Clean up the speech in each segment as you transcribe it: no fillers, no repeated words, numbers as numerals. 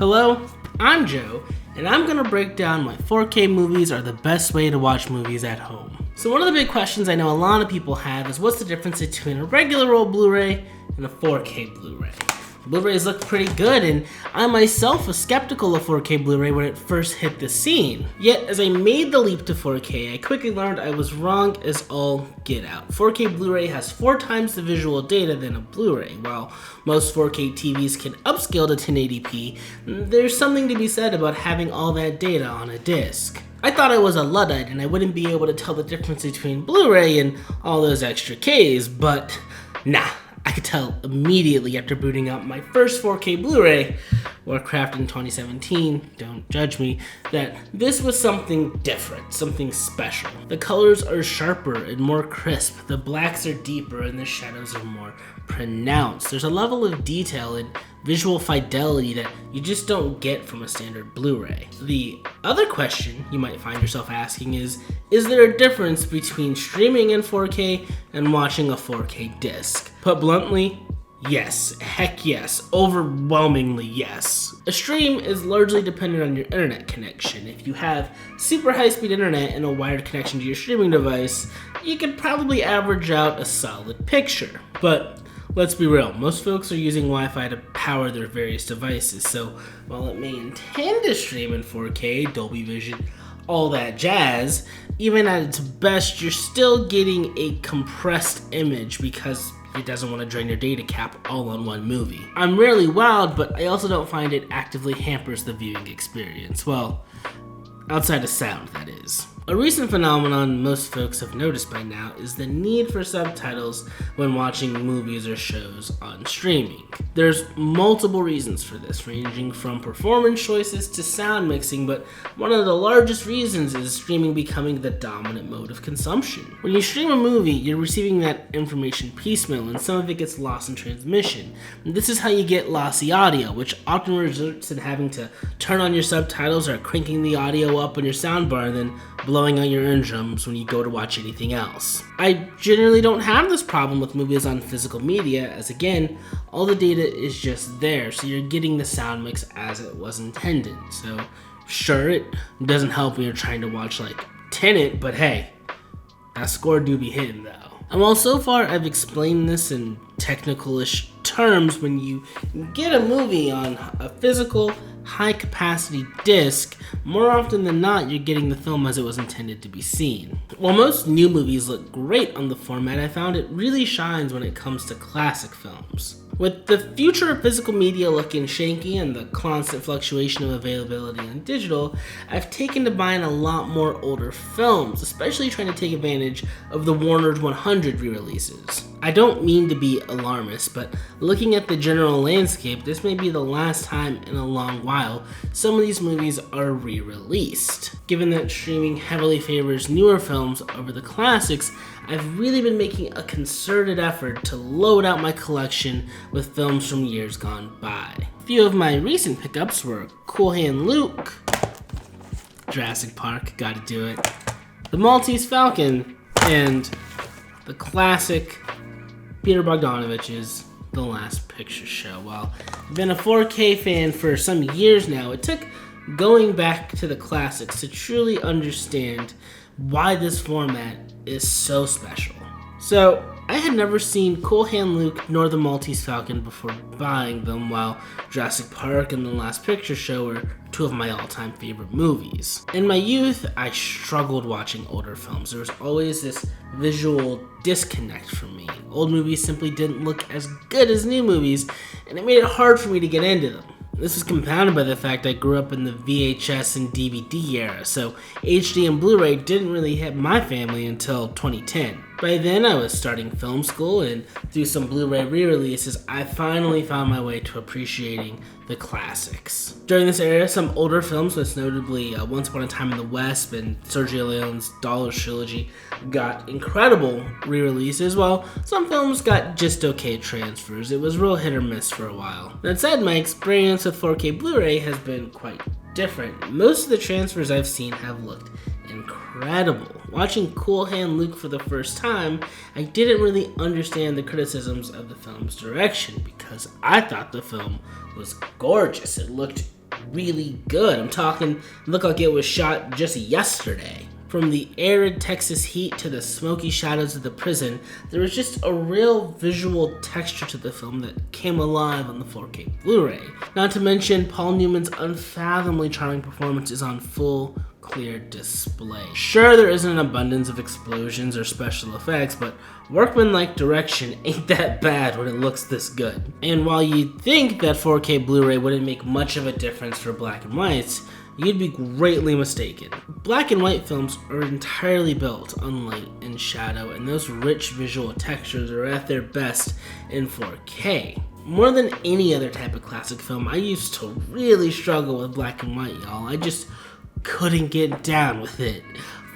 Hello, I'm Joe, and I'm gonna break down why 4K movies are the best way to watch movies at home. So one of the big questions I know a lot of people have is what's the difference between a regular old Blu-ray and a 4K Blu-ray? Blu-rays look pretty good, and I myself was skeptical of 4K Blu-ray when it first hit the scene. Yet, as I made the leap to 4K, I quickly learned I was wrong as all get out. 4K Blu-ray has 4 times the visual data than a Blu-ray. While most 4K TVs can upscale to 1080p, there's something to be said about having all that data on a disc. I thought I was a Luddite and I wouldn't be able to tell the difference between Blu-ray and all those extra Ks, but nah. I could tell immediately after booting up my first 4K Blu-ray, Warcraft in 2017, don't judge me, that this was something different, something special. The colors are sharper and more crisp, the blacks are deeper and the shadows are more pronounced. There's a level of detail and visual fidelity that you just don't get from a standard Blu-ray. The other question you might find yourself asking is there a difference between streaming in 4K and watching a 4K disc? Put bluntly, yes. Heck yes. Overwhelmingly yes. A stream is largely dependent on your internet connection. If you have super high-speed internet and a wired connection to your streaming device, you could probably average out a solid picture. But let's be real, most folks are using Wi-Fi to power their various devices, so while it may intend to stream in 4K, Dolby Vision, all that jazz, even at its best, you're still getting a compressed image because it doesn't want to drain your data cap all on one movie. I'm rarely wowed, but I also don't find it actively hampers the viewing experience. Well, outside of sound, that is. A recent phenomenon most folks have noticed by now is the need for subtitles when watching movies or shows on streaming. There's multiple reasons for this, ranging from performance choices to sound mixing, but one of the largest reasons is streaming becoming the dominant mode of consumption. When you stream a movie, you're receiving that information piecemeal, and some of it gets lost in transmission. And this is how you get lossy audio, which often results in having to turn on your subtitles or cranking the audio up on your soundbar and then blowing out your eardrums when you go to watch anything else. I generally don't have this problem with movies on physical media, as again, all the data is just there, so you're getting the sound mix as it was intended. So sure, it doesn't help when you're trying to watch like Tenet, but hey, that score do be hitting though. And while so far I've explained this in technical-ish terms, when you get a movie on a physical, high-capacity disc, more often than not, you're getting the film as it was intended to be seen. While most new movies look great on the format, I found it really shines when it comes to classic films. With the future of physical media looking shaky and the constant fluctuation of availability on digital, I've taken to buying a lot more older films, especially trying to take advantage of the Warner's 100 re-releases. I don't mean to be alarmist, but looking at the general landscape, this may be the last time in a long while some of these movies are re-released. Given that streaming heavily favors newer films over the classics, I've really been making a concerted effort to load out my collection with films from years gone by. A few of my recent pickups were Cool Hand Luke, Jurassic Park, gotta do it, The Maltese Falcon, and the classic Peter Bogdanovich's The Last Picture Show. While I've been a 4K fan for some years now, it took going back to the classics to truly understand why this format is so special. So, I had never seen Cool Hand Luke nor The Maltese Falcon before buying them, while Jurassic Park and The Last Picture Show were two of my all-time favorite movies. In my youth, I struggled watching older films. There was always this visual disconnect for me. Old movies simply didn't look as good as new movies, and it made it hard for me to get into them. This was compounded by the fact I grew up in the VHS and DVD era, so HD and Blu-ray didn't really hit my family until 2010. By then, I was starting film school, and through some Blu-ray re-releases, I finally found my way to appreciating the classics. During this era, some older films, most notably Once Upon a Time in the West and Sergio Leone's Dollars trilogy, got incredible re-releases, while some films got just okay transfers. It was real hit or miss for a while. That said, my experience with 4K Blu-ray has been quite different. Most of the transfers I've seen have looked incredible. Watching Cool Hand Luke for the first time, I didn't really understand the criticisms of the film's direction because I thought the film was gorgeous. It looked really good. I'm talking, it looked like it was shot just yesterday. From the arid Texas heat to the smoky shadows of the prison, there was just a real visual texture to the film that came alive on the 4K Blu-ray. Not to mention, Paul Newman's unfathomably charming performance is on full, clear display. Sure, there isn't an abundance of explosions or special effects, but workmanlike direction ain't that bad when it looks this good. And while you'd think that 4K Blu-ray wouldn't make much of a difference for black and whites, you'd be greatly mistaken. Black and white films are entirely built on light and shadow, and those rich visual textures are at their best in 4K. More than any other type of classic film, I used to really struggle with black and white, y'all. I just couldn't get down with it.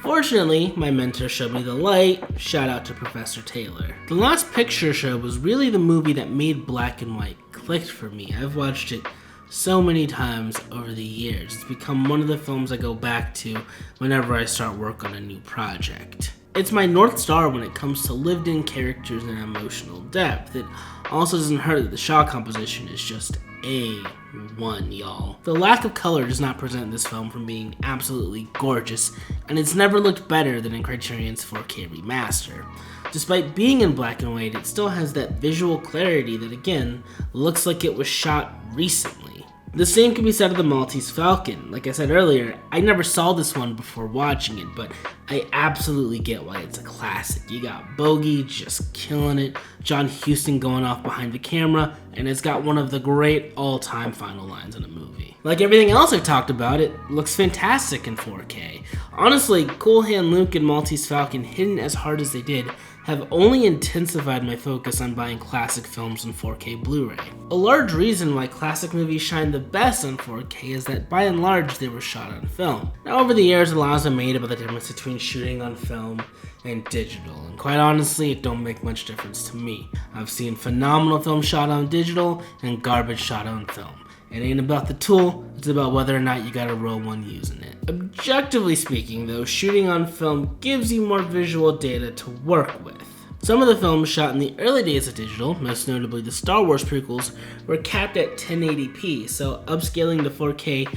Fortunately, my mentor showed me the light. Shout out to Professor Taylor. The Last Picture Show was really the movie that made black and white click for me. I've watched it so many times over the years. It's become one of the films I go back to whenever I start work on a new project. It's my North Star when it comes to lived-in characters and emotional depth. It also doesn't hurt that the shot composition is just A1, y'all. The lack of color does not prevent this film from being absolutely gorgeous, and it's never looked better than in Criterion's 4K remaster. Despite being in black and white, it still has that visual clarity that, again, looks like it was shot recently. The same can be said of the Maltese Falcon. Like I said earlier, I never saw this one before watching it, but I absolutely get why it's a classic. You got Bogey just killing it, John Huston going off behind the camera, and it's got one of the great all-time final lines in a movie. Like everything else I've talked about, it looks fantastic in 4K. Honestly, Cool Hand Luke and Maltese Falcon, hidden as hard as they did, have only intensified my focus on buying classic films in 4K Blu-ray. A large reason why classic movies shine the best on 4K is that by and large they were shot on film. Now over the years a lot has been made about the difference between shooting on film and digital, and quite honestly it don't make much difference to me. I've seen phenomenal film shot on digital and garbage shot on film. It ain't about the tool, it's about whether or not you got a real one using it. Objectively speaking though, shooting on film gives you more visual data to work with. Some of the films shot in the early days of digital, most notably the Star Wars prequels, were capped at 1080p, so upscaling to 4K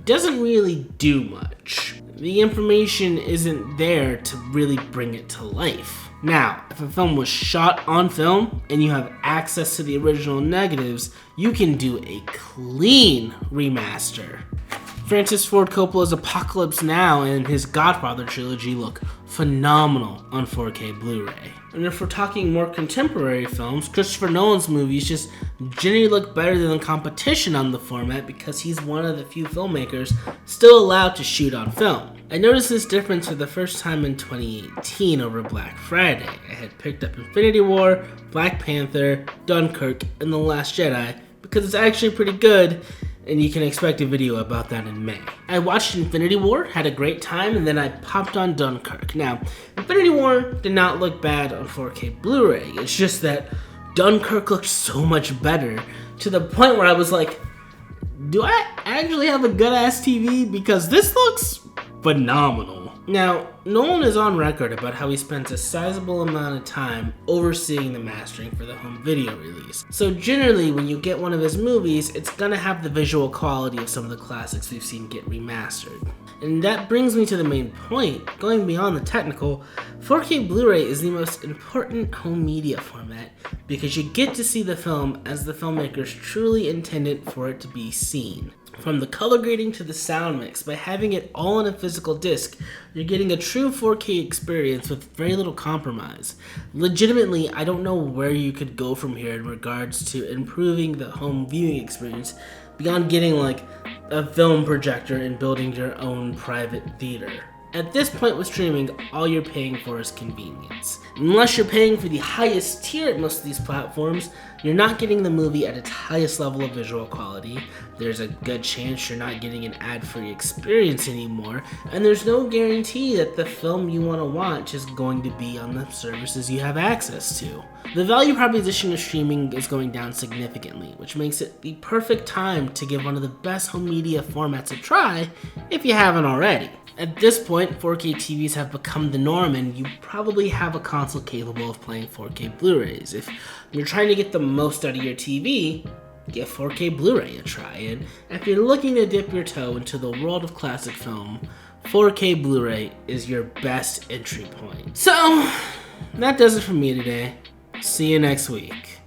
doesn't really do much. The information isn't there to really bring it to life. Now, if a film was shot on film and you have access to the original negatives, you can do a clean remaster. Francis Ford Coppola's Apocalypse Now and his Godfather trilogy look phenomenal on 4K Blu-ray. And if we're talking more contemporary films, Christopher Nolan's movies just generally look better than the competition on the format because he's one of the few filmmakers still allowed to shoot on film. I noticed this difference for the first time in 2018 over Black Friday. I had picked up Infinity War, Black Panther, Dunkirk, and The Last Jedi because it's actually pretty good, and you can expect a video about that in May. I watched Infinity War, had a great time, and then I popped on Dunkirk. Now, Infinity War did not look bad on 4K Blu-ray. It's just that Dunkirk looked so much better to the point where I was like, do I actually have a good-ass TV? Because this looks phenomenal. Now, Nolan is on record about how he spends a sizable amount of time overseeing the mastering for the home video release. So generally, when you get one of his movies, it's gonna have the visual quality of some of the classics we've seen get remastered. And that brings me to the main point. Going beyond the technical, 4K Blu-ray is the most important home media format because you get to see the film as the filmmakers truly intended for it to be seen. From the color grading to the sound mix, by having it all on a physical disc, you're getting a true 4K experience with very little compromise. Legitimately, I don't know where you could go from here in regards to improving the home viewing experience beyond getting like a film projector and building your own private theater. At this point with streaming, all you're paying for is convenience. Unless you're paying for the highest tier at most of these platforms, you're not getting the movie at its highest level of visual quality, there's a good chance you're not getting an ad-free experience anymore, and there's no guarantee that the film you want to watch is going to be on the services you have access to. The value proposition of streaming is going down significantly, which makes it the perfect time to give one of the best home media formats a try if you haven't already. At this point, 4K TVs have become the norm and you probably have a console capable of playing 4K Blu-rays. If you're trying to get the most out of your TV, give 4K Blu-ray a try. And if you're looking to dip your toe into the world of classic film, 4K Blu-ray is your best entry point. So, that does it for me today. See you next week.